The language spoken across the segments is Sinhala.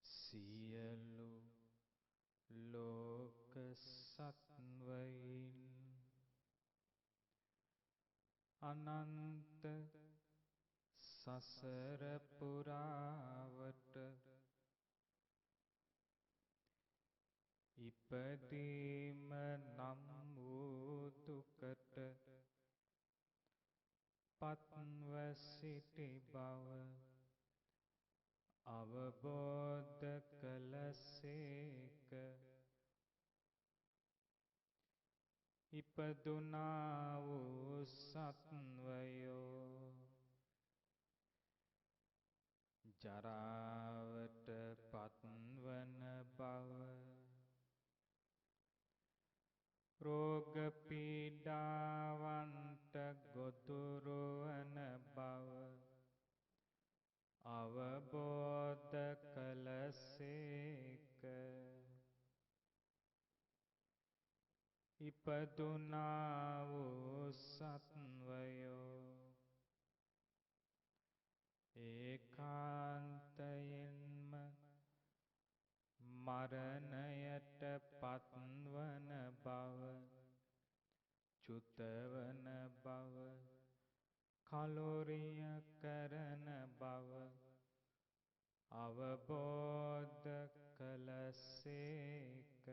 සියලු ලෝක සත්වයින් අනන්ත සසර පුරාවට ඉපදීම නම් වූ දුකට පත්ව සිටි බව අවබෝධ කළසේක. ඉපදුනා වූ සත්වයෝ ජරාවට පත්වන බව, රෝග පීඩාවන්ට ගොදුරු වන බව අවබෝධ කළසේක. ඉපදුනා වූ සත්වයෝ ඒකාන්තයෙන්ම මරණයට පත්වන බව, චුතවන බව, කලොරිය කරන බව අවබෝධ කළසේක.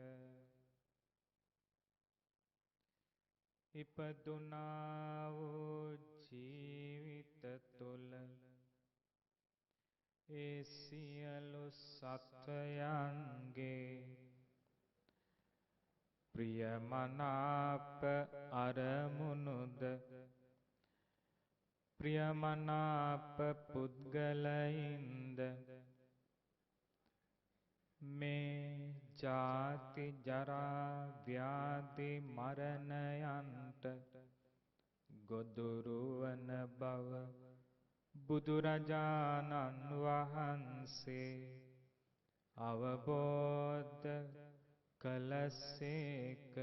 ඉපදුනා වූ ජීවිත තුළ ඒ සියලු සත්වයන්ගේ ප්‍රියමනාප අරමුණුද, ප්‍රියමනාප පුද්ගලයින්ද මේ ජාති ජරා ව්‍යාධි මරණයන්ට ගොදුරු වන බව බුදුරජාණන් වහන්සේ අවබෝධ කළසේක.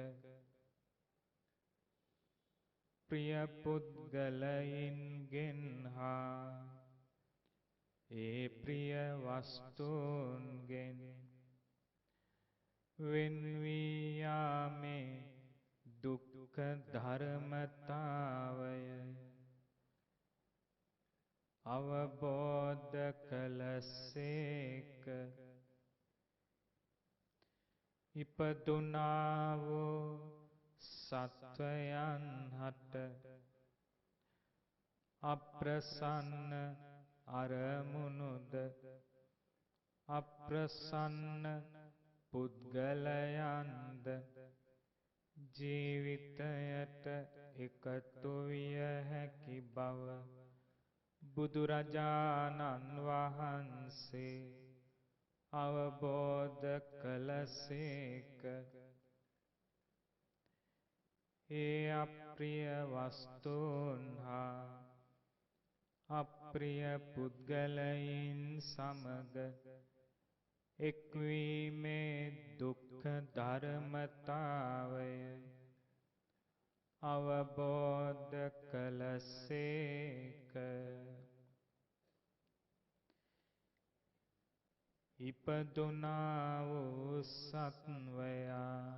ප්‍රිය පුද්ගලයින්ගෙන් හා ඒ ප්‍රිය වස්තුන්ගෙන් වෙන් වී යාමේ දුක්ඛ ධර්මතාවය අවබෝධ කළසේක. ඉපදුනා වූ සත්වයන් හට අප්‍රසන්න අරමුණුද, අප්‍රසන්න පුද්ගලයන්ද ජීවිතයට එකතු විය හැකි බව බුදුරජාණන් වහන්සේ අවබෝධ කළසේක. ඒ අප්‍රිය වස්තුන් හා අප්‍රිය පුද්ගලයින් සමග එක්වීමේ දුක්ඛ ධර්මතාවය අවබෝධ කළසේක. ඉපදුනා වූ සත්වයා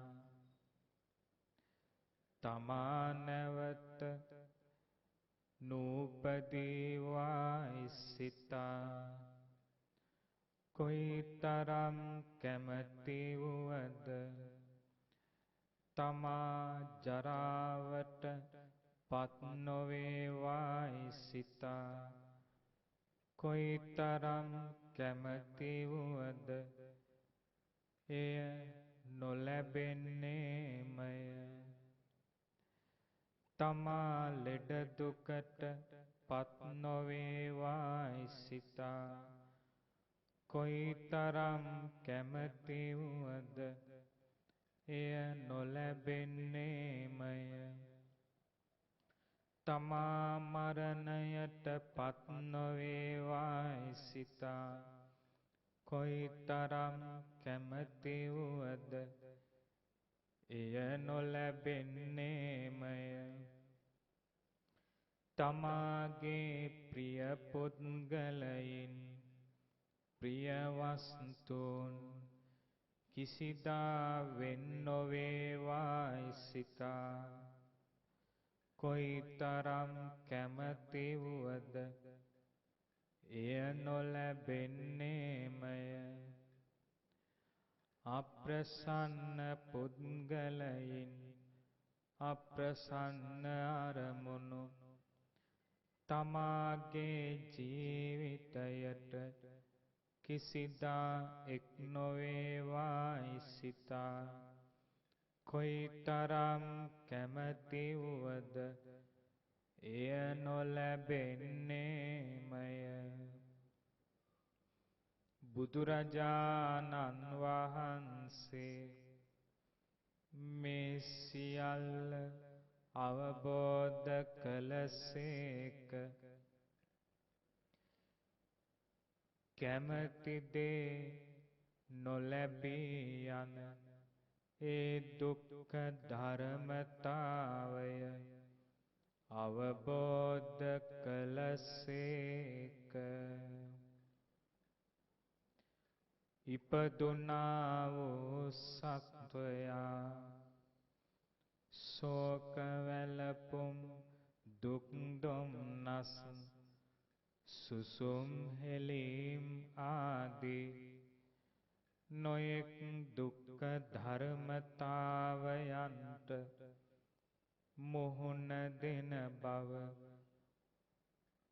තමා නැවත නූපදීවායි සිතා කොයිතරම් කැමැති වුවද තමා ජරාවට පත් නොවේවායි සිතා කොයිතරම් කැමැති වුවද එය නොලැබෙන්නේමය. තමා ලෙඩ දුකට පත් නොවේවායි සිතා කොයිතරම් කැමැති වුවද එය නොලැබෙන්නේමය. තමා මරණයට පත් නොවේවායි සිතා කොයිතරම් කැමැති වුවද එය නොලැබෙන්නේමය. තමාගේ ප්‍රිය පුද්ගලයින් ප්‍රිය වස්තුන් කිසිදා වෙන් නොවේවායි සිතා කොයිතරම් කැමති වුවද එය නොලැබෙන්නේමය. අප්‍රසන්න පුද්ගලයින් අප්‍රසන්න අරමුණු තමාගේ ජීවිතයට කිසිදා එක් නොවේවායි සිතා කොයිතරම් කැමති වුවද එය නොලැබෙන්නේමය. බුදුරජාණන් වහන්සේ මේ සියල්ල අවබෝධ කළසේක. කැමති දේ නොලැබී යන ඒ දුක්ඛ ධර්මතාවය අවබෝධ කළසේක. ඉපදුනා වූ සත්වයා ශෝක වැළපුම් දුක් දුම්නස් සුසුම් හෙලීම් ආදී නොයෙක් දුක්ඛ ධර්මතාවයන්ට මුහුණ දෙන බව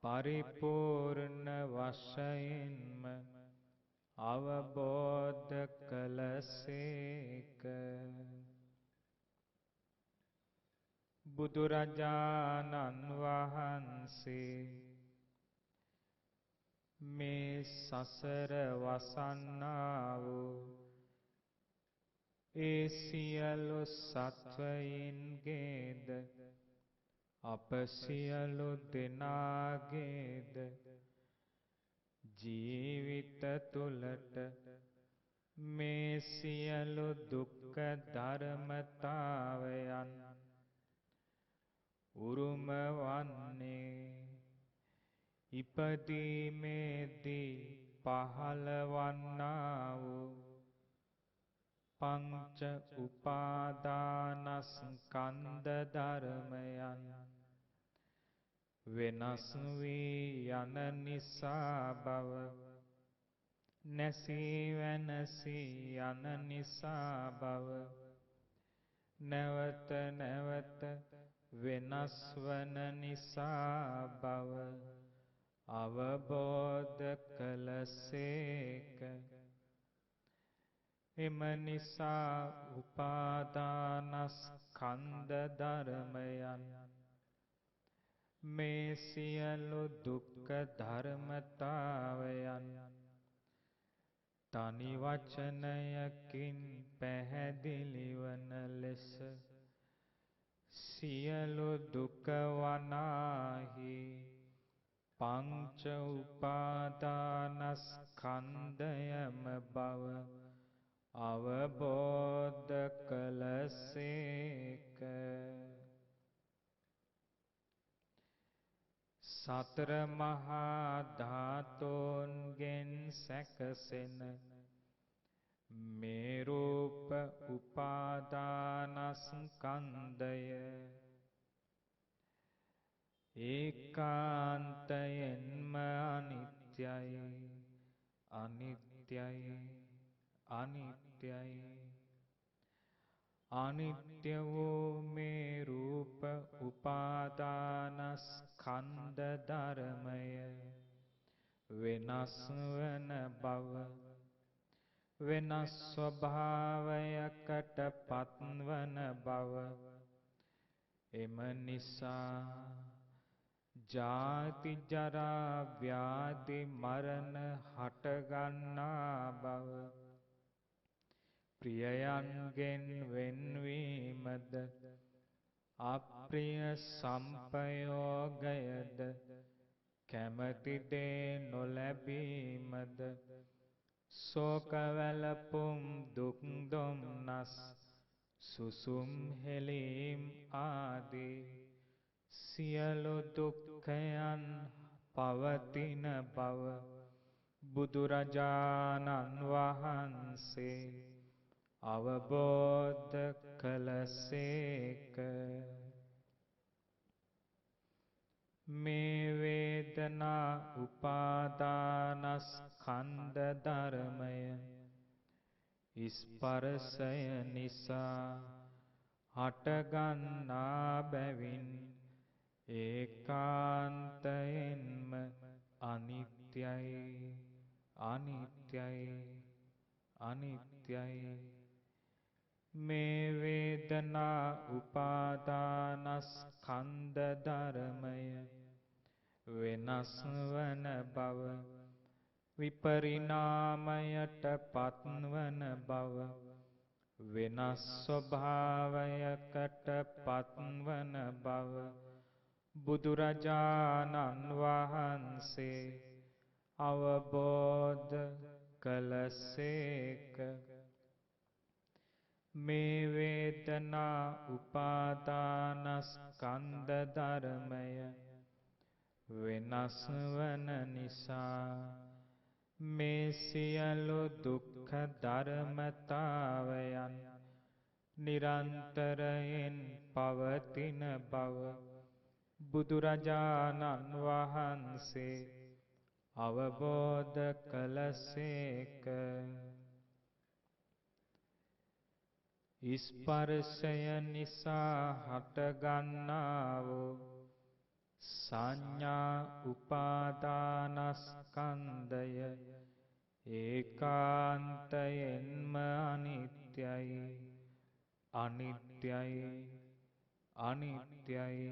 පරිපූර්ණ වශයෙන්ම අවබෝධ කළසේක. බුදුරජාණන් වහන්සේ මේ සසර වසන්නා වූ ඒ සියලු සත්වයින්ගේද අප සියලු දෙනාගේද ජීවිත තුළට මේ සියලු දුක්ඛ ධර්මතාවයන් උරුම වන්නේ ඉපදීමේදී පහළවන්නා වූ පංච උපාදානස්කන්ධ ධර්මයන් වෙනස් වී යන නිසා බව නැසී වෙනසී යන නිසා බව නැවත නැවත වෙනස් වන නිසා බව අවබෝධ කළසේක. එම නිසා උපාදානස්කන්ධ ධර්මයන් මේ සියලු දුක්ඛ ධර්මතාවයන් තනි වචනයකින් පැහැදිලි වන ලෙස සියලු දුක වනාහි පංච උපාදානස්කන්ධයම බව අවබෝධ කළසේක. සතර මහා ධාතුන්ගෙන් සැකසෙන මේ රූප උපාදානස්කන්ධය ඒකාන්තයෙන්ම අනිත්‍යයි අනිත්‍යයි අනිත්‍යයි. අනිත්‍ය වූ මේ රූප උපාදානස්කන්ධ ධර්මය වෙනස් වන බව වෙනස් ස්වභාවයකට පත්වන බව එම නිසා ජාති ජරා ව්‍යාධි මරණ හටගන්නා බව ප්‍රියයන්ගෙන් වෙන්වීමද අප්‍රිය සම්පයෝගයද කැමති දේ නොලැබීමද ශෝක වැළපුම් දුක් දුම්නස් සුසුම් හෙලීම් ආදී සියලු දුක්ඛයන් පවතින බව බුදුරජාණන් වහන්සේ අවබෝධ කළසේක. මේ වේදනා උපාදානස්කන්ධ ධර්මය ස්පර්ශය නිසා හටගන්නා බැවින් ඒකාන්තයෙන්ම අනිත්‍යයි අනිත්‍යයි අනිත්‍යයි. මේ වේදනා උපාදානස්කන්ධ ධර්මය වෙනස් වන බව විපරිණාමයට පත්වන බව වෙනස් ස්වභාවයකට පත්වන බව බුදුරජාණන් වහන්සේ අවබෝධ කළසේක. මේ වේදනා උපාදානස්කන්ධ ධර්මය වෙනස් වන නිසා මේ සියලු දුක්ඛ ධර්මතාවයන් නිරන්තරයෙන් පවතින බව බුදුරජාණන් වහන්සේ අවබෝධ කළසේක. ස්පර්ශය නිසා හටගන්නා වූ සංඥා උපාදානස්කන්ධය ඒකාන්තයෙන්ම අනිත්‍යයි අනිත්‍යයි අනිත්‍යයි.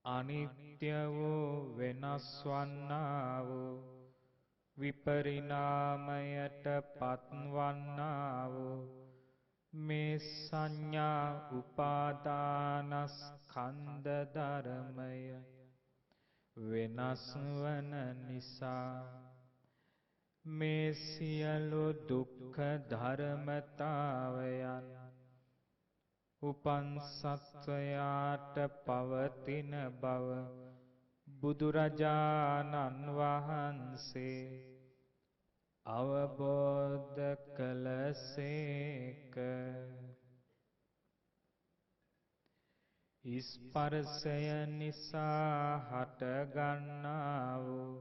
අනිත්‍ය වූ වෙනස් වන්නා වූ විපරිණාමයට පත්වන්නා වූ මේ සංඥා උපාදානස්කන්ධ ධර්මය වෙනස් වන නිසා මේ සියලු දුක්ඛ ධර්මතාවයන් උපන් සත්වයාට පවතින බව බුදුරජාණන් වහන්සේ අවබෝධ කළසේක. ස්පර්ශය නිසා හටගන්නා වූ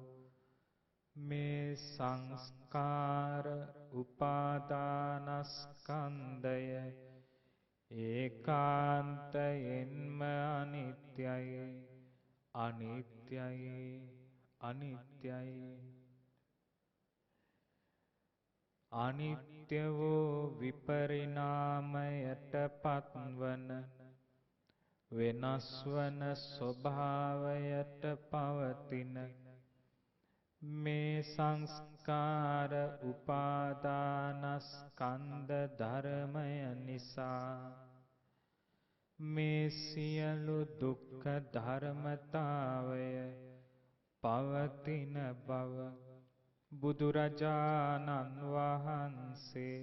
මේ සංස්කාර උපාදානස්කන්ධය ඒකාන්තයෙන්ම අනිත්‍යයි අනිත්‍යයි අනිත්‍යයි. අනිත්‍ය වූ විපරිණාමයට පත්වන වෙනස් වන ස්වභාවයට පවතින මේ සංස්කාර උපාදානස්කන්ධ ධර්මය නිසා මේ සියලු දුක්ඛ ධර්මතාවය පවතින බව බුදුරජාණන් වහන්සේ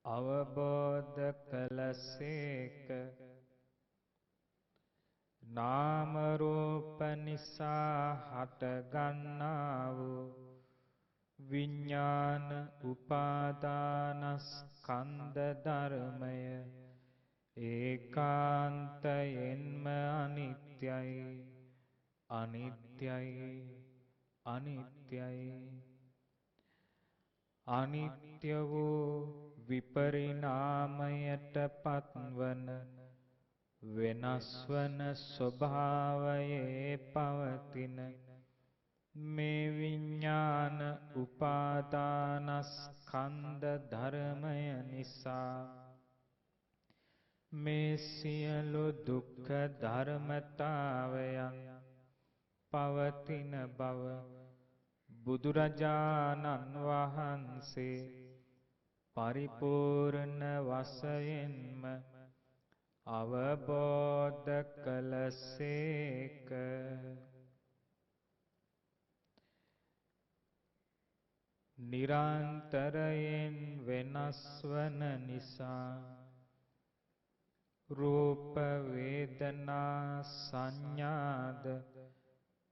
අවබෝධ කළසේක. නාම රූප නිසා හටගන්නා වූ විඥාන උපාදානස්කන්ධ ධර්මය ඒකාන්තයෙන්ම අනිත්‍යයි අනිත්‍යයි අනිත්‍යයි. අනිත්‍ය වූ විපරිණාමයට පත්වන වෙනස් වන ස්වභාවයේ පවතින මේ විඥාන උපාදානස්කන්ධ ධර්මය නිසා මේ සියලු දුක්ඛ ධර්මතාවයන් පවතින බව බුදුරජාණන් වහන්සේ පරිපූර්ණ වශයෙන්ම අවබෝධ කළසේක. නිරන්තරයෙන් වෙනස් වන නිසා රූප වේදනා සංඥාද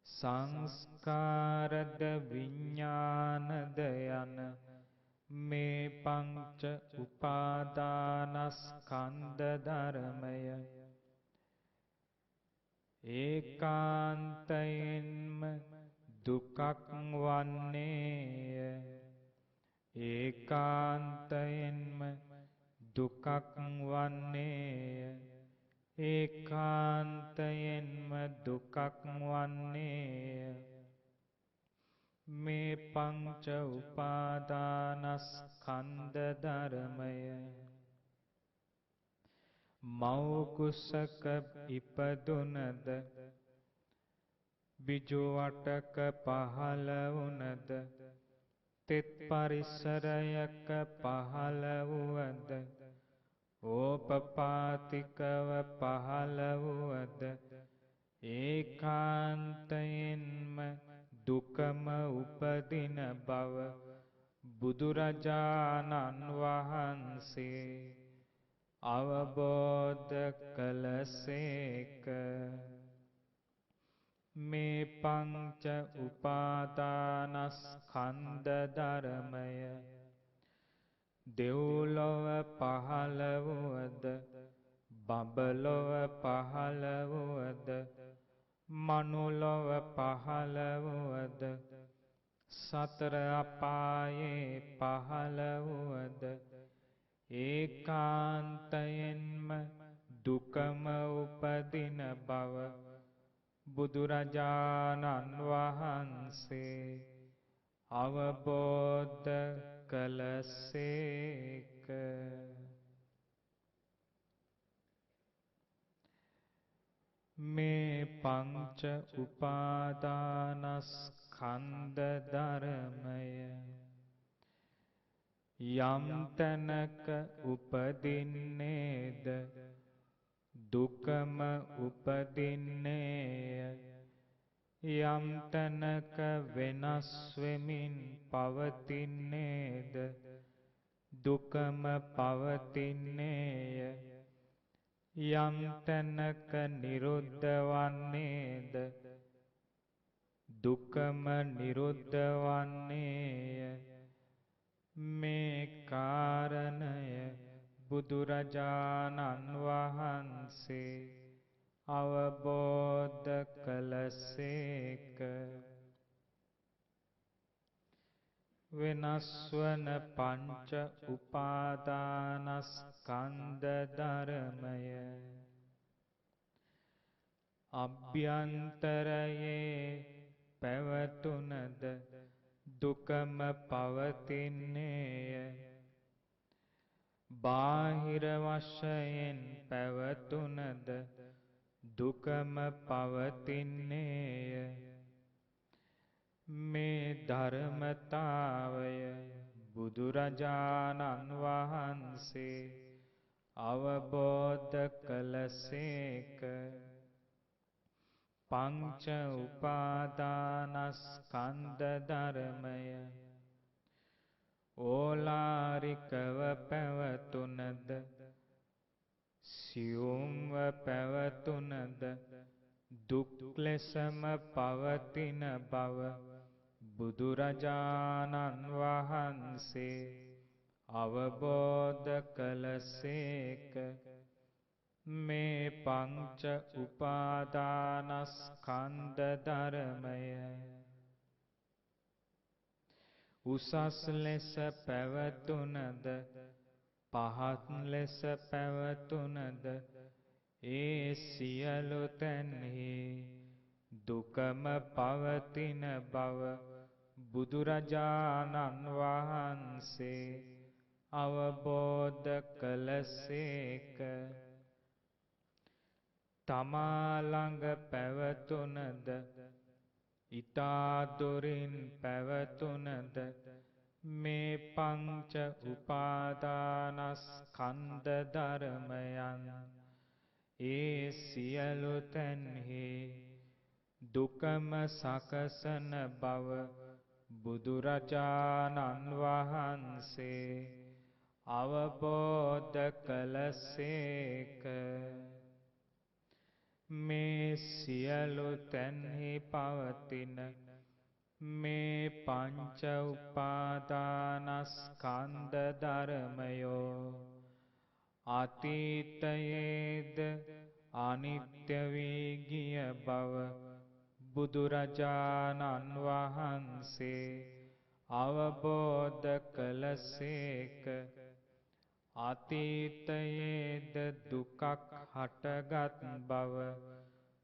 සංස්කාරද විඥානද යන මේ පංච උපාදානස්කන්ධ ධර්මය ඒකාන්තයෙන්ම දුකක් වන්නේය. ඒකාන්තයෙන්ම දුකක් වන්නේය. ඒකාන්තයෙන්ම දුකක් වන්නේය. මේ පංච උපාදානස්කන්ධ ධර්මය මව් කුසක ඉපදුනද බිජු වටක පහළ වුනද තෙත් පරිසරයක පහළ වුවද ඕපපාතිකව පහළ වුවද ඒකාන්තයෙන්ම දුකම උපදින බව බුදුරජාණන් වහන්සේ අවබෝධ කළසේක. මේ පංච උපාදානස්කන්ධ ධර්මය දෙව්ලොව පහළ වුවද බඹලොව පහළ වුවද මනුලොව පහළ වුවද සතර අපායේ පහළ වුවද ඒකාන්තයෙන්ම දුකම උපදින බව බුදුරජාණන් වහන්සේ අවබෝධ කළසේක. මේ පංච උපාදානස්කන්ධ ධර්මය යම් තැනක උපදින්නේද දුකම උපදින්නේය. යම් තැනක වෙනස් වෙමින් පවතින්නේද දුකම පවතින්නේය. යම් තැනක නිරුද්ධ වන්නේද දුකම නිරුද්ධ වන්නේය. මේ කාරණය බුදුරජාණන් වහන්සේ අවබෝධ කළසේක. වෙනස් වන පංච උපාදානස්කන්ධ ධර්මය අභ්‍යන්තරයේ පැවතුනද දුකම පවතින්නේය. බාහිර වශයෙන් පැවතුනද දුකම පවතින්නේය. මේ ධර්මතාවය බුදුරජාණන් වහන්සේ අවබෝධ කළසේක. පංච උපාදානස්කන්ධ ධර්මය ඕලාරිකව පැවතුනද සියුම්ව පැවතුනද දුක් ලෙසම පවතින බව බුදුරජාණන් වහන්සේ අවබෝධ කළසේක. මේ පංච උපාදානස්කන්ධ ධර්මය උසස් ලෙස පැවතුනද පහත් ලෙස පැවතුනද ඒ සියලු තැන්හි දුකම පවතින බව බුදුරජාණන් වහන්සේ අවබෝධ කළසේක. තමා ළඟ පැවතුනද ඊතා දුරින් පැවතුනද මේ පංච උපාදානස්කන්ධ ධර්මයන් ඒ සියලු තැන්හි දුකම සකසන බව බුදුරජාණන් වහන්සේ අවබෝධ කළසේක. මේ සියලු තැන්හි පවතින මේ පංච උපාදානස්කන්ධ ධර්මයෝ අතීතයේද අනිත්‍ය වී ගිය බව බුදුරජාණන් වහන්සේ අවබෝධ කළසේක. අතීතයේද දුකක් හටගත් බව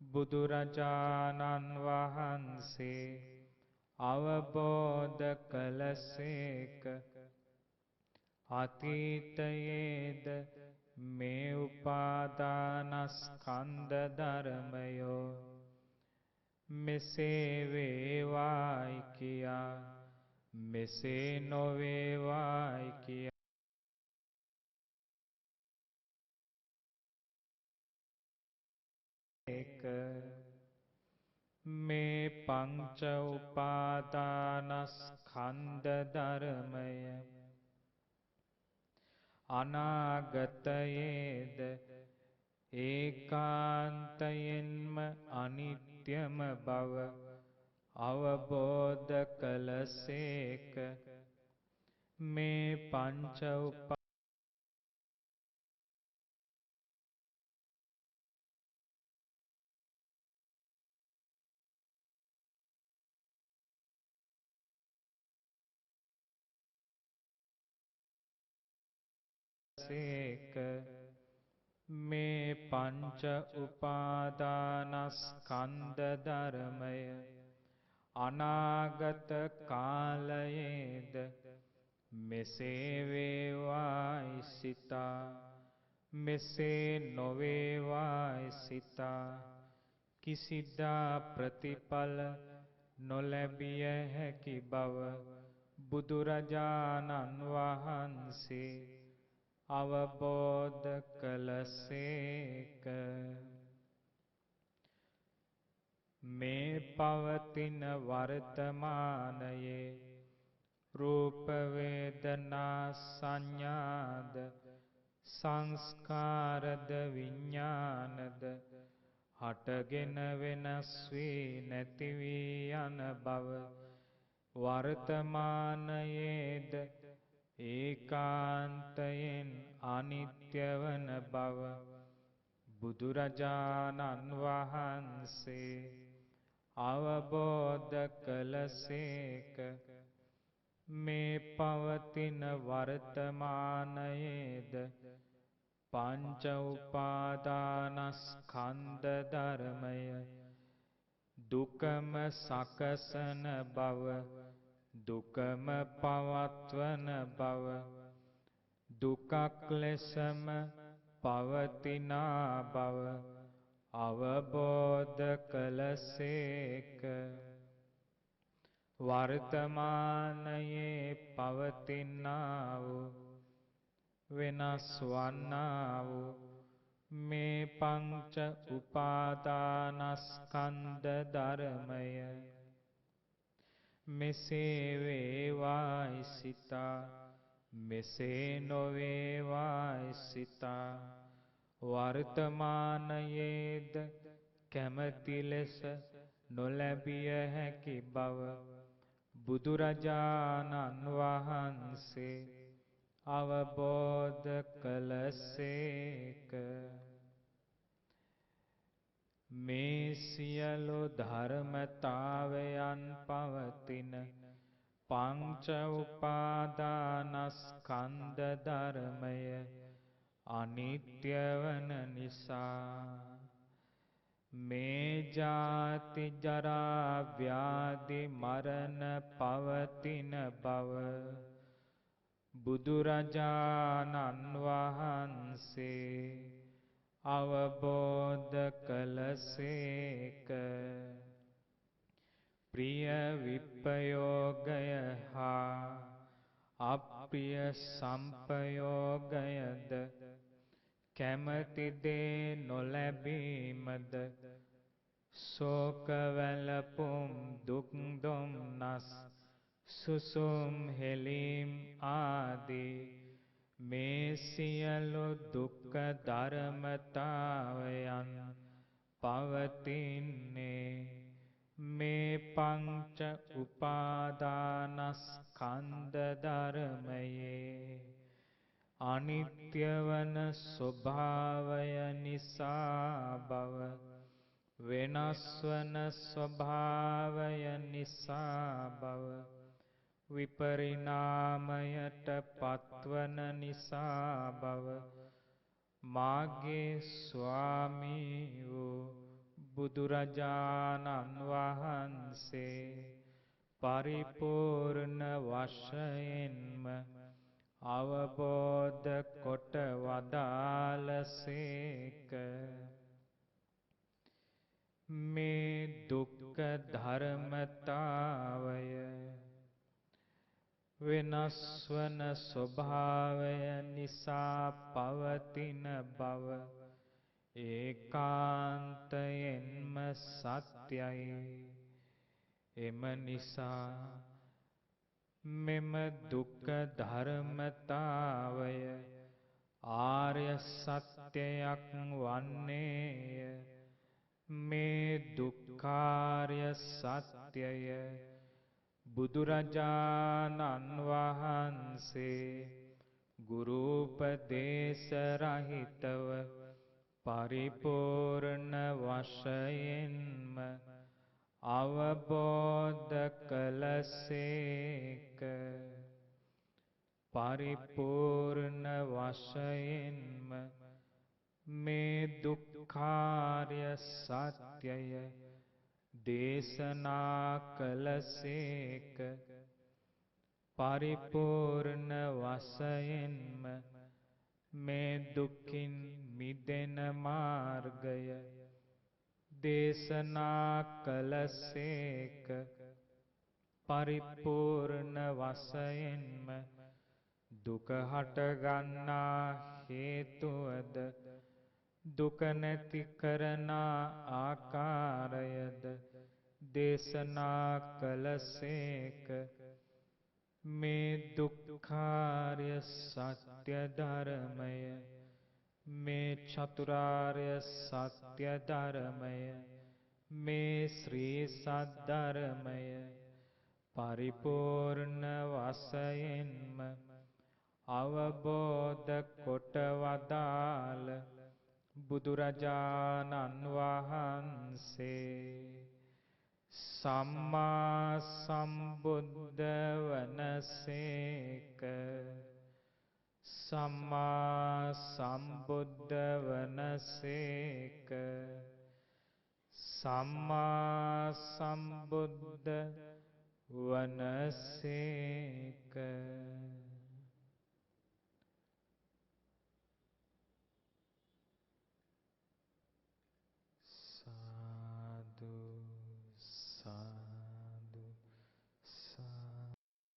බුදුරජාණන් වහන්සේ අවබෝධ කළසේක. අතීතයේද මේ උපාදානස්කන්ධ ධර්මයෝ මෙසේ වේවායි කියා මෙසේ නොවේවායි කියා මේ පංච උපාදානස්කන්ධ ධර්මය අනාගතයේද ඒකාන්තයෙන්ම අනිත්‍යම බව අවබෝධ කළසේක. මේ පංච මේ පංච උපාදානස්කන්ධ ධර්මය අනාගත කාලයේද මෙසේ වේවායි සිතා මෙසේ නොවේවායි සිතා කිසිදා ප්‍රතිඵල නොලැබිය හැකි බව බුදුරජාණන් වහන්සේ අවබෝධ කළසේක. මේ පවතින වර්තමානයේ රූප වේදනා සංඥාද සංස්කාරද විඥානද හටගෙන වෙනස් වී නැති වී යන බව වර්තමානයේද ඒකාන්තයෙන් අනිත්‍ය වන බව බුදුරජාණන් වහන්සේ අවබෝධ කළසේක. මේ පවතින වර්තමානයේද පංච උපාදානස්කන්ධ ධර්මය දුකම සකසන බව දුකම පවත්වන බව දුකක් ලෙසම පවතිනා බව අවබෝධ කළසේක. වර්තමානයේ පවතිනා වූ වෙනස් වන්නා වූ මේ පංච උපාදානස්කන්ධ ධර්මය මෙසේ වේවායි සිතා මෙසේ නොවේවායි සිතා වර්තමානයේද කැමැති ලෙස නොලැබිය හැකි බව බුදුරජාණන් වහන්සේ අවබෝධ කළසේක. මේ සියලු ධර්මතාවයන් පවතින පංච උපාදානස්කන්ධ ධර්මය අනිත්‍ය වන නිසා මේ ජාති ජරා ව්‍යාධි මරණ පවතින බව බුදුරජාණන් වහන්සේ අවබෝධ කළසේක. ප්‍රිය විප්පයෝගය හා අප්‍රිය සම්පයෝගයද කැමැති දේ නොලැබීමද ශෝක වැළපුම් දුක් දොම්නස් සුසුම් හෙලීම් ආදී මේ සියලු දුක්ඛ ධර්මතාවයන් පවතින්නේ මේ පංච උපාදානස්කන්ධ ධර්මයේ අනිත්‍ය වන ස්වභාවය නිසා බව වෙනස් වන ස්වභාවය නිසා බව විපරිණාමයට පත්වන නිසා බව මාගේ ස්වාමී වූ බුදුරජාණන් වහන්සේ පරිපූර්ණ වශයෙන්ම අවබෝධ කොට වදාළසේක. මේ දුක්ඛ ධර්මතාවය වෙනස් වන ස්වභාවය නිසා පවතින බව ඒකාන්තයෙන්ම සත්‍යයි. එම නිසා මෙම දුක්ඛ ධර්මතාවය ආර්ය සත්‍යයක් වන්නේය. මේ දුක්ඛාර්ය සත්‍යය බුදුරජාණන් වහන්සේ ගුරුපදේශ රහිතව පරිපූර්ණ වශයෙන්ම අවබෝධ කළසේක. පරිපූර්ණ වශයෙන්ම මේ දුක්ඛාර්ය සත්‍යය දේශනා කළසේක. පරිපූර්ණ වශයෙන්ම මේ දුක්ඛින් මිදෙන මාර්ගය දේශනා කළසේක. පරිපූර්ණ වශයෙන්ම දුක හටගන්නා හේතුවද දුක නැති කරන ආකාරයද දේශනා කළසේක. මේ දුක්ඛාර්ය සත්‍ය ධර්මය, මේ චතුරාර්ය සත්‍ය ධර්මය, මේ ශ්‍රී සද්ධර්මය පරිපූර්ණ වශයෙන්ම අවබෝධ කොට වදාළ බුදුරජාණන් වහන්සේ සම්මා සම්බුද්ධ වනසේක. සම්මා සම්බුද්ධ වනසේක. සම්මා සම්බුද්ධ වනසේක.